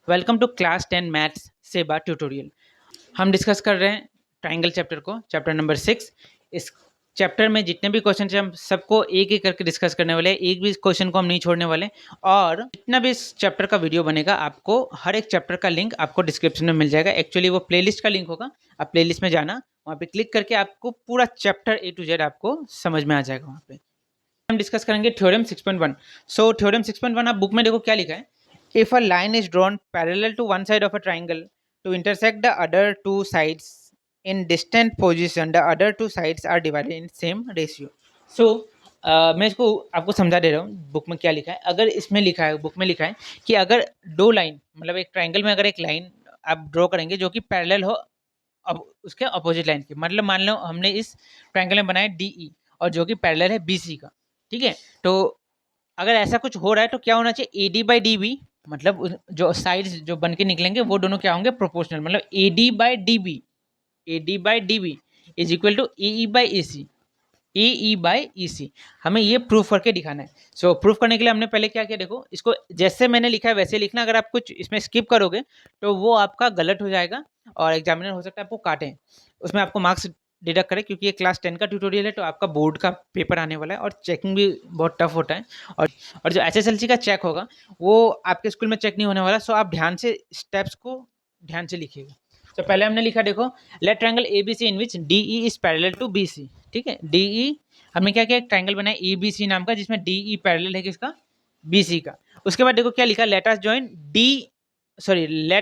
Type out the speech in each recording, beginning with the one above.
Welcome to class 10 maths सेबा tutorial. हम discuss कर रहे हैं ट्राइंगल चैप्टर को, चैप्टर नंबर 6। इस चैप्टर में जितने भी क्वेश्चन हैं हम सबको एक एक करके डिस्कस करने वाले हैं, एक भी क्वेश्चन को हम नहीं छोड़ने वाले। और जितना भी इस चैप्टर का वीडियो बनेगा आपको हर एक चैप्टर का लिंक आपको डिस्क्रिप्शन में मिल जाएगा। एक्चुअली वो प्लेलिस्ट का लिंक होगा, आप प्लेलिस्ट में जाना, वहाँ पे क्लिक करके आपको पूरा चैप्टर ए टू जेड आपको समझ में आ जाएगा। वहाँ पे हम डिस्कस करेंगे थ्योरम 6.1। सो थ्योरम 6.1 आप बुक में देखो क्या लिखा है। If a line is drawn parallel to one side of a triangle to intersect the other two sides in distant position, the other two sides are divided in same ratio. So मैं इसको आपको समझा दे रहा हूँ book में क्या लिखा है। अगर इसमें लिखा है, बुक में लिखा है कि अगर दो लाइन, मतलब एक ट्राइंगल में अगर एक लाइन आप ड्रॉ करेंगे जो कि पैरेलल हो अब उसके अपोजिट लाइन के, मतलब मान लो हमने इस ट्राइंगल में बनाया DE और जो कि पैरेलल है BC का, ठीक है। तो अगर ऐसा कुछ हो रहा है तो क्या होना चाहिए, AD/DB, मतलब जो साइड्स जो बन के निकलेंगे वो दोनों क्या होंगे, प्रोपोर्शनल। मतलब AD/DB is equal to AE/EC। हमें ये प्रूफ करके दिखाना है। सो प्रूफ करने के लिए हमने पहले क्या किया, देखो इसको जैसे मैंने लिखा है वैसे लिखना। अगर आप कुछ इसमें स्किप करोगे तो वो आपका गलत हो जाएगा और एग्जामिनर हो सकता है आपको काटें, उसमें आपको मार्क्स डिडक्ट करें, क्योंकि ये क्लास 10 का ट्यूटोरियल है तो आपका बोर्ड का पेपर आने वाला है और चेकिंग भी बहुत टफ होता है। और जो SSLC का चेक होगा वो आपके स्कूल में चेक नहीं होने वाला। सो आप ध्यान से स्टेप्स को ध्यान से लिखिएगा। तो पहले हमने लिखा, देखो let triangle ABC in which DE is parallel to BC। ठीक है, DE हमने क्या किया, एक ट्रायंगल बनाया ABC नाम का जिसमें DE पैरेलल है किसका, BC का। उसके बाद देखो क्या लिखा, let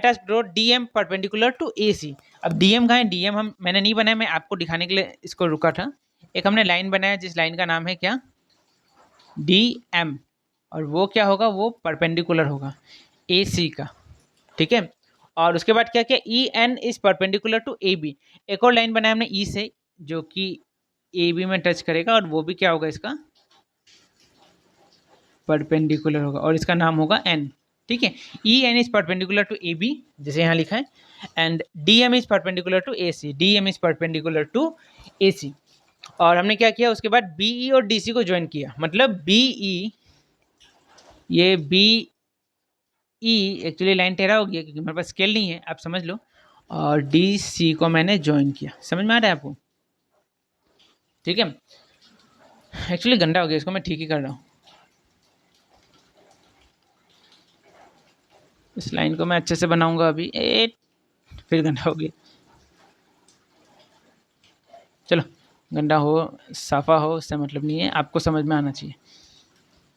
us draw DM perpendicular to AC। अब DM कहाँ है, DM मैंने नहीं बनाया, मैं आपको दिखाने के लिए इसको रुका था। एक हमने लाइन बनाया जिस लाइन का नाम है क्या, DM, और वो क्या होगा, वो परपेंडिकुलर होगा AC का, ठीक है। और उसके बाद क्या किया, EN is perpendicular to AB। एक और लाइन बनाया हमने E से जो कि AB में टच करेगा और वो भी क्या होगा, इसका परपेंडिकुलर होगा और इसका नाम होगा N, ठीक है। EN is perpendicular to AB जैसे यहाँ लिखा है, and DM is perpendicular to AC, DM is perpendicular to AC। और हमने क्या किया, उसके बाद BE और DC को ज्वाइन किया, मतलब BE, ये BE एक्चुअली लाइन टेढ़ा हो गया क्योंकि मेरे पास स्केल नहीं है, आप समझ लो। और DC को मैंने ज्वाइन किया, समझ में आ रहा है आपको, ठीक है। एक्चुअली गंदा हो गया, इसको मैं ठीक ही कर रहा हूँ। इस लाइन को मैं अच्छे से बनाऊंगा अभी, फिर गंदा हो गया। चलो, गंदा हो साफा हो उससे मतलब नहीं है, आपको समझ में आना चाहिए,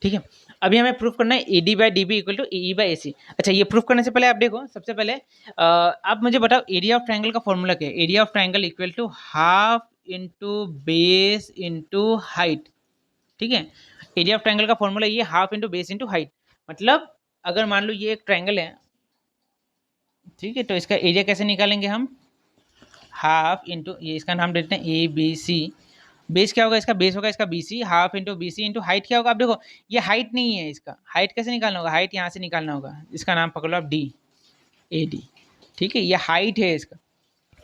ठीक है। अभी हमें प्रूफ करना है AD/DB इक्वल टू EE/AC। अच्छा, ये प्रूफ करने से पहले आप देखो, सबसे पहले आप मुझे बताओ एरिया ऑफ ट्रायंगल का फॉर्मूला क्या है। Area of triangle equal to half into base into height, ठीक है। एरिया ऑफ ट्रायंगल का फॉर्मूला ये half into base into height. मतलब अगर मान लो ये एक ट्रायंगल है, ठीक है, तो इसका एरिया कैसे निकालेंगे हम, हाफ इंटू, ये इसका नाम देते हैं ABC। बेस क्या होगा, इसका बेस होगा इसका BC, half into BC into height क्या होगा। आप देखो ये हाइट नहीं है, इसका हाइट कैसे निकालना होगा, हाइट यहाँ से निकालना होगा, इसका नाम पकड़ लो आप AD, ठीक है, ये हाइट है इसका,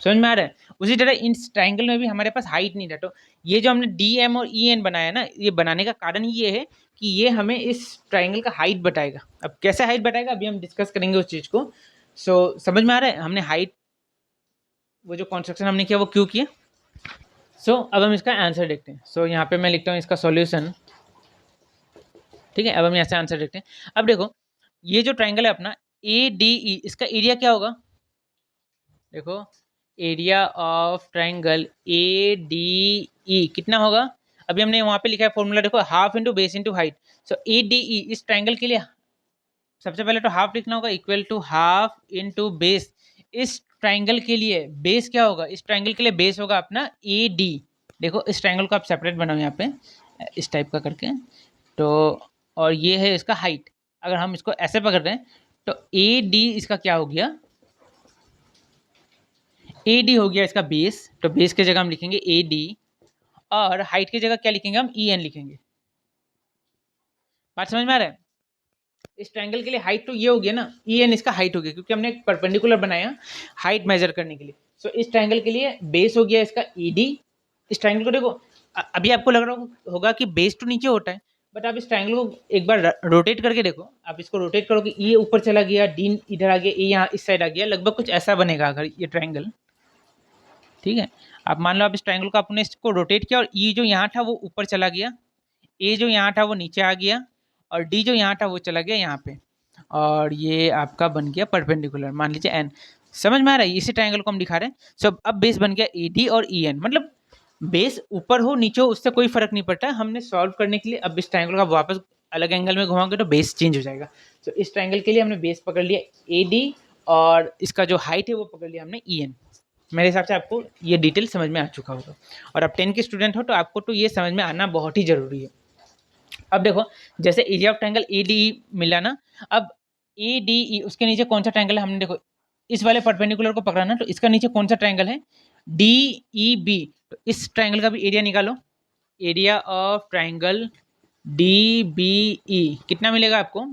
समझ में आ रहा है। उसी तरह इन ट्राइंगल में भी हमारे पास हाइट नहीं था, तो ये जो हमने DM और EN बनाया ना, ये बनाने का कारण ये है कि ये हमें इस ट्राइंगल का हाइट बताएगा। अब कैसे हाइट बताएगा अभी हम डिस्कस करेंगे उस चीज़ को। सो समझ में आ रहा है, हमने हाइट, वो जो कंस्ट्रक्शन हमने किया वो क्यों किया। सो अब हम इसका आंसर देखते हैं। सो यहाँ पे मैं लिखता हूँ इसका सॉल्यूशन, ठीक है। अब हम यहाँ से आंसर देखते हैं। अब देखो ये जो ट्राइंगल है अपना ADE, इसका एरिया क्या होगा, देखो एरिया ऑफ ट्राइंगल ADE कितना होगा। अभी हमने वहाँ पे लिखा है फॉर्मूला, देखो half into base into height. So ADE इस ट्राइंगल के लिए सबसे पहले तो हाफ लिखना होगा, equal to half into base. इस ट्राइंगल के लिए बेस क्या होगा, इस ट्राइंगल के लिए बेस होगा अपना AD। देखो इस ट्राइंगल को आप सेपरेट बनाओ यहाँ पे इस टाइप का करके, तो और ये है इसका हाइट। अगर हम इसको ऐसे पकड़ रहे हैं तो AD इसका क्या हो गया, AD हो गया इसका बेस, तो बेस की जगह हम लिखेंगे AD और हाइट की जगह क्या लिखेंगे हम, EN लिखेंगे। बात समझ में आ रहा है। इस ट्रायंगल के लिए हाइट तो ये हो गया ना, EN इसका हाइट हो गया क्योंकि हमने एक परपेंडिकुलर बनाया हाइट मेजर करने के लिए। सो इस ट्रायंगल के लिए बेस हो गया इसका ED। इस ट्रायंगल को देखो, अभी आपको लग रहा होगा कि बेस तो नीचे होता है, बट आप इस ट्रायंगल को एक बार रोटेट करके देखो, आप इसको रोटेट करो कि ये ऊपर चला गया, डी इधर आ गया, ए यहाँ इस साइड आ गया, लगभग कुछ ऐसा बनेगा अगर ये ट्रायंगल। ठीक है, आप मान लो आप इस ट्रायंगल को आपने इसको रोटेट किया और ई जो यहाँ था वो ऊपर चला गया, ए जो यहाँ था वो नीचे आ गया, और डी जो यहाँ था वो चला गया यहाँ पे, और ये आपका बन गया परपेंडिकुलर, मान लीजिए एन। समझ में आ रहा है, इसी ट्रायंगल को हम दिखा रहे हैं। सो अब बेस बन गया ए डी और ई एन, मतलब बेस ऊपर हो नीचे हो उससे कोई फर्क नहीं पड़ता। हमने सॉल्व करने के लिए अब इस ट्रायंगल का वापस अलग एंगल में घुमाओगे तो बेस चेंज हो जाएगा। तो इस ट्रायंगल के लिए हमने बेस पकड़ लिया ए डी, और इसका जो हाइट है वो पकड़ लिया हमने ई एन। मेरे हिसाब से आपको ये डिटेल समझ में आ चुका होगा, और आप 10 के स्टूडेंट हो तो आपको तो ये समझ में आना बहुत ही जरूरी है। अब देखो, जैसे area of triangle A D मिला ना, अब ए डी ई उसके नीचे कौन सा ट्रायंगल है, हमने देखो इस वाले परपेंडिकुलर को पकड़ा ना, तो इसका नीचे कौन सा ट्रायंगल है, डी ई बी। तो इस ट्रायंगल का भी एरिया निकालो, area of triangle D B E कितना मिलेगा आपको,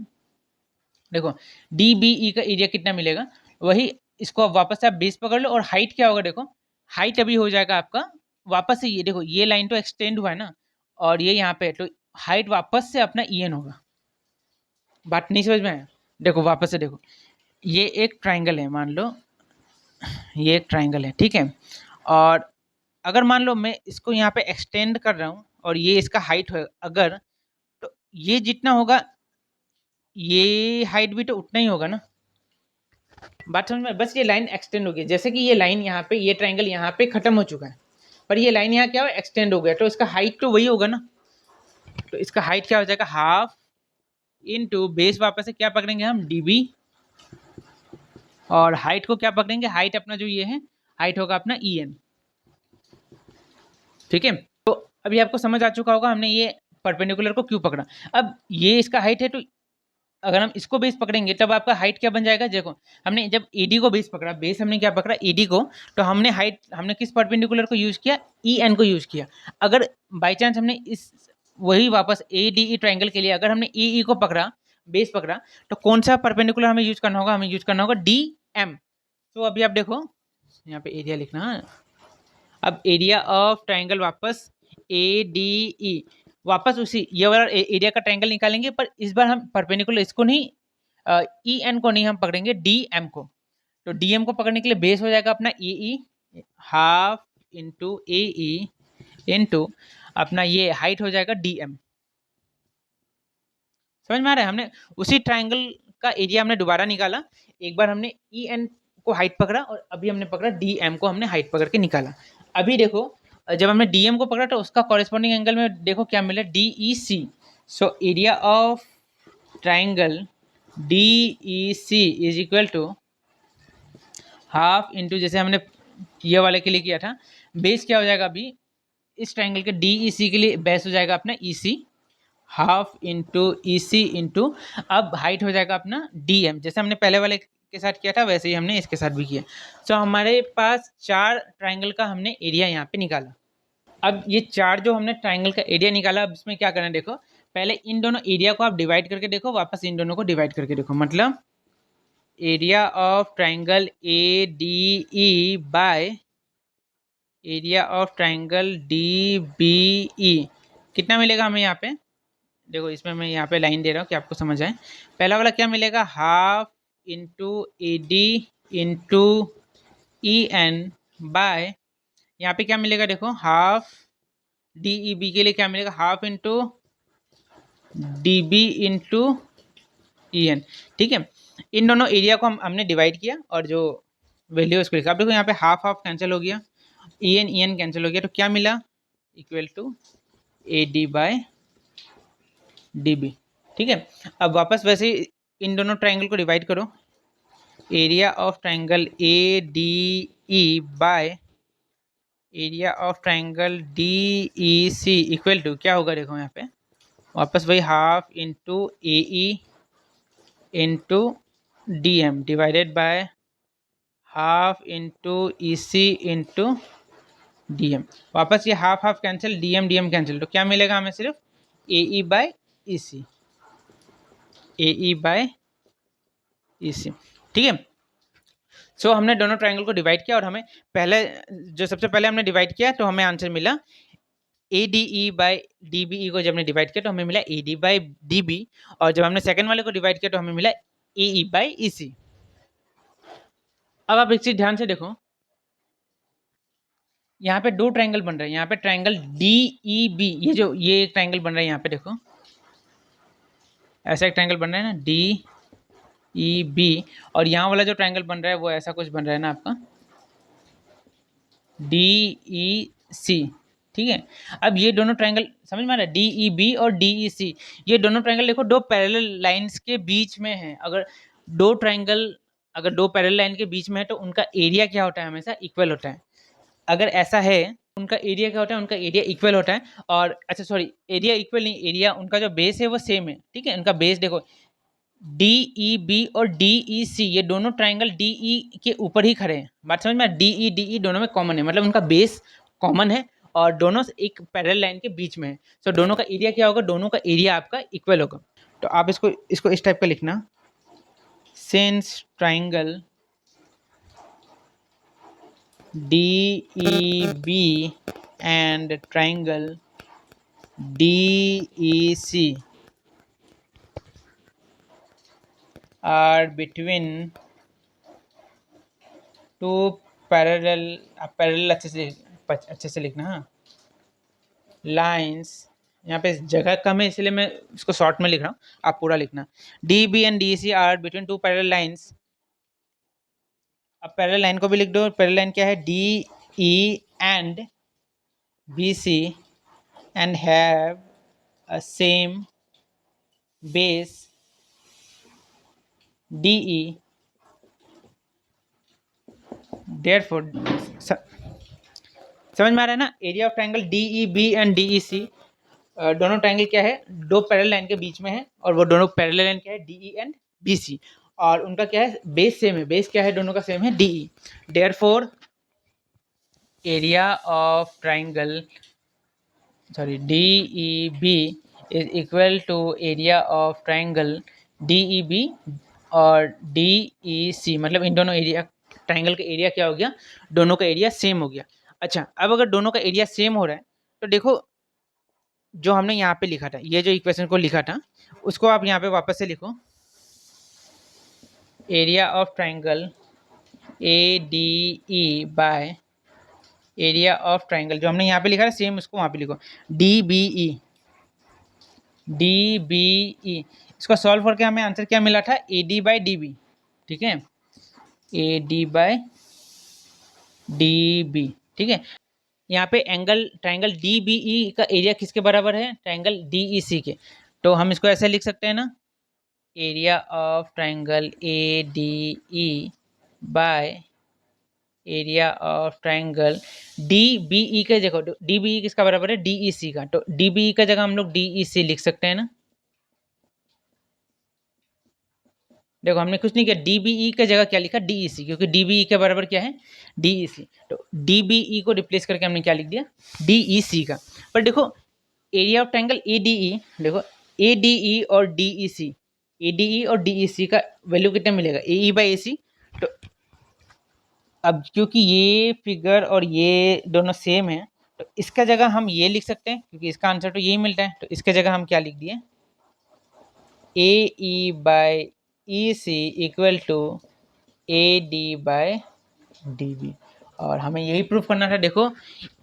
देखो डी बी ई का एरिया कितना मिलेगा, वही इसको अब वापस से आप बेस पकड़ लो, और हाइट क्या होगा, देखो हाइट अभी हो जाएगा आपका वापस से, ये देखो ये लाइन तो एक्सटेंड हुआ है ना, और ये यहाँ पे, तो हाइट वापस से अपना ई एन होगा। बात नहीं समझ में आया, देखो वापस से देखो, ये एक ट्राइंगल है, मान लो ये एक ट्राइंगल है, ठीक है, और अगर मान लो मैं इसको यहाँ पे एक्सटेंड कर रहा हूँ और ये इसका हाइट है अगर, तो ये जितना होगा ये हाइट भी तो उतना ही होगा ना। बात समझ में, बस ये लाइन एक्सटेंड हो गई, जैसे कि ये लाइन यहाँ पे, ये ट्राइंगल यहाँ पे खत्म हो चुका है, पर ये लाइन यहाँ क्या हो एक्सटेंड हो गया, तो इसका हाइट तो वही होगा ना। तो इसका हाइट क्या हो जाएगा, हाफ इनटू बेस, वापस से क्या पकड़ेंगे हम डीबी, और हाइट को क्या पकड़ेंगे, हाइट अपना जो ये है हाइट होगा अपना ई एन। ठीक है, तो अभी आपको समझ आ चुका होगा हमने ये परपेंडिकुलर को क्यों पकड़ा। अब ये इसका हाइट है, तो अगर हम इसको बेस पकड़ेंगे तब आपका हाइट क्या बन जाएगा, देखो हमने जब एडी को बेस पकड़ा, बेस हमने क्या पकड़ा एडी को, तो हमने हाइट हमने किस परपेंडिकुलर को यूज किया, ई एन को यूज किया। अगर बाई चांस हमने इस वही वापस ए डी ई ट्राइंगल के लिए अगर हमने ई ई को पकड़ा, बेस पकड़ा, तो कौन सा परपेंडिकुलर हमें यूज करना होगा, हमें यूज करना होगा डी एम। तो अभी आप देखो यहाँ पे एरिया लिखना है, अब एरिया ऑफ ट्राइंगल वापस ए डी ई, वापस उसी ये वाला एरिया का ट्रायंगल निकालेंगे, पर इस बार हम परपेंडिकुलर इसको नहीं, ई एन को नहीं, हम पकड़ेंगे डी एम को। तो डी एम को पकड़ने के लिए बेस हो जाएगा अपना ई ई, half into A E into अपना ये हाइट हो जाएगा डी एम। समझ में आ रहा है, हमने उसी ट्रायंगल का एरिया हमने दोबारा निकाला, एक बार हमने ई एन को हाइट पकड़ा और अभी हमने पकड़ा डी एम को, हमने हाइट पकड़ के निकाला। अभी देखो जब हमने डी एम को पकड़ा तो उसका कॉरेस्पॉन्डिंग एंगल में देखो क्या मिला, D E C. So area of triangle D E C is equal to half into, जैसे हमने ये वाले के लिए किया था, बेस क्या हो जाएगा अभी इस ट्राइंगल के डी ई सी के लिए बेस हो जाएगा अपना ई सी, half into E C into, अब हाइट हो जाएगा अपना डी एम, जैसे हमने पहले वाले के साथ किया था वैसे ही हमने इसके साथ भी किया। सो हमारे पास 4 ट्राइंगल का हमने एरिया यहाँ पे निकाला। अब ये 4 जो हमने ट्राइंगल का एरिया निकाला, अब इसमें क्या करना है देखो, पहले इन दोनों एरिया को आप डिवाइड करके देखो, वापस इन दोनों को डिवाइड करके देखो, मतलब area of triangle A D E by area of triangle D B E कितना मिलेगा हमें यहाँ पे, देखो इसमें मैं यहाँ पे लाइन दे रहा हूँ कि आपको समझ आए। पहला वाला क्या मिलेगा, half into A D into E N by, यहाँ पे क्या मिलेगा देखो, हाफ डी ई बी के लिए क्या मिलेगा, half into D B into E N. ठीक है, इन दोनों एरिया को हमने डिवाइड किया और जो वैल्यू उसको लिखा। अब देखो यहाँ पे हाफ हाफ कैंसिल हो गया, ई एन कैंसिल हो गया, तो क्या मिला, equal to A D by D B. ठीक है, अब वापस वैसे ही इन दोनों ट्राइंगल को डिवाइड करो, area of triangle A D E by area of triangle D E C equal to क्या होगा, देखो यहाँ पे वापस वही half into A E into D M divided by half into E C into D M. वापस ये half half cancel, D M cancel, तो क्या मिलेगा हमें, सिर्फ ए ई बाय ई सी, ए ई बाय ई सी। ठीक है, सो हमने दोनों ट्राइंगल को डिवाइड किया और हमें पहले जो सबसे पहले हमने डिवाइड किया तो हमें आंसर मिला A D E by D B E को जब हमने डिवाइड किया तो हमें मिला A D by D B, और जब हमने सेकंड वाले को डिवाइड किया तो हमें मिला ए ई बाई ई सी। अब आप एक चीज ध्यान से देखो, यहाँ पे दो ट्रायंगल बन रहे हैं, यहाँ पे ट्रायंगल डी ई बी, ये एक ट्रायंगल बन रहा है, यहाँ पे देखो ऐसा एक ट्रायंगल बन रहा है ना डी ई बी, और यहाँ वाला जो ट्रायंगल बन रहा है वो ऐसा कुछ बन रहा है ना आपका डी ई सी। ठीक है, अब ये दोनों ट्रायंगल समझ में आ रहा है, डी ई बी और डी ई सी, ये दोनों ट्रायंगल देखो दो पैरेलल लाइंस के बीच में है। अगर दो पैरेलल लाइन के बीच में है तो उनका एरिया क्या होता है, हमेशा इक्वल होता है। अगर ऐसा है उनका एरिया क्या होता है, उनका एरिया इक्वल होता है। और अच्छा सॉरी, एरिया इक्वल नहीं, एरिया उनका जो बेस है वो सेम है। ठीक है, उनका बेस देखो डी ई बी और डी ई सी, ये दोनों ट्राइंगल डी ई के ऊपर ही खड़े हैं। बात समझ में, डी ई दोनों में कॉमन है, मतलब उनका बेस कॉमन है और दोनों एक पैरेलल लाइन के बीच में है। सो दोनों का एरिया क्या होगा, दोनों का एरिया आपका इक्वल होगा। तो आप इसको इस टाइप का लिखना, since triangle DEB and triangle DEC are between two parallel अच्छे से लिखना, हाँ लाइन्स। यहाँ पे जगह कम है इसलिए मैं इसको शॉर्ट में लिख रहा हूँ, आप पूरा लिखना। DEB and DEC are between two parallel lines. अब पैरेलल लाइन को भी लिख दो, पैरेलल लाइन क्या है, DE and BC and have a same base DE, therefore समझ में आ रहा है ना। Area of triangle DEB and DEC, दोनों ट्रायंगल क्या है, दो पैरेलल लाइन के बीच में है, और वो दोनों पैरेलल लाइन क्या है, DE एंड BC, और उनका क्या है, बेस सेम है। बेस क्या है, दोनों का सेम है, DE। Therefore area of triangle DEB is equal to area of triangle DEB और DEC, मतलब इन दोनों एरिया ट्रायंगल का एरिया क्या हो गया, दोनों का एरिया सेम हो गया। अच्छा, अब अगर दोनों का एरिया सेम हो रहा है तो देखो जो हमने यहाँ पे लिखा था, ये जो इक्वेशन को लिखा था उसको आप यहाँ पे वापस से लिखो, area of triangle ADE bye area of triangle, जो हमने यहाँ पे लिखा है सेम उसको वहाँ पे लिखो, DBE। इसको सॉल्व करके हमें आंसर क्या मिला था, AD बाई DB। ठीक है, AD बाई DB। ठीक है, यहाँ पे ट्रायंगल DBE का एरिया किसके बराबर है, ट्रायंगल DEC के। तो हम इसको ऐसे लिख सकते हैं ना, area of triangle ADE bye area of triangle DBE के, देखो DBE किसका बराबर है, DEC का। तो DBE का जगह हम लोग DEC लिख सकते हैं ना। देखो हमने कुछ नहीं किया, DBE का जगह क्या लिखा, DEC, क्योंकि DBE के बराबर क्या है, DEC। तो DBE को रिप्लेस करके हमने क्या लिख दिया, DEC का। पर देखो एरिया ऑफ ट्रायंगल ADE, देखो ADE और DEC, ADE और DEC का वैल्यू कितना मिलेगा, AE बाई AC। तो अब क्योंकि ये फिगर और ये दोनों सेम है तो इसका जगह हम ये लिख सकते हैं, क्योंकि इसका आंसर तो यही मिलता है। तो इसके जगह हम क्या लिख दिए, AE by EC equal to AD by DB, और हमें यही प्रूफ करना था। देखो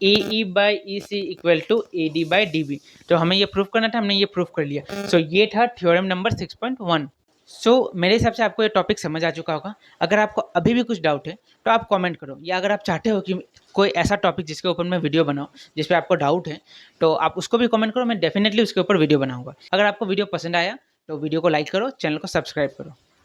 AE by EC equal to AD by DB, तो हमें ये प्रूफ करना था, हमने ये प्रूफ कर लिया। सो ये था थ्योरम नंबर 6.1। सो मेरे हिसाब से आपको ये टॉपिक समझ आ चुका होगा। अगर आपको अभी भी कुछ डाउट है तो आप कमेंट करो, या अगर आप चाहते हो कि कोई ऐसा टॉपिक जिसके ऊपर मैं वीडियो बनाऊं जिस पे आपको डाउट है तो आप उसको भी कमेंट करो, मैं डेफिनेटली उसके ऊपर वीडियो बनाऊंगा। अगर आपको वीडियो पसंद आया तो वीडियो को लाइक करो, चैनल को सब्सक्राइब करो।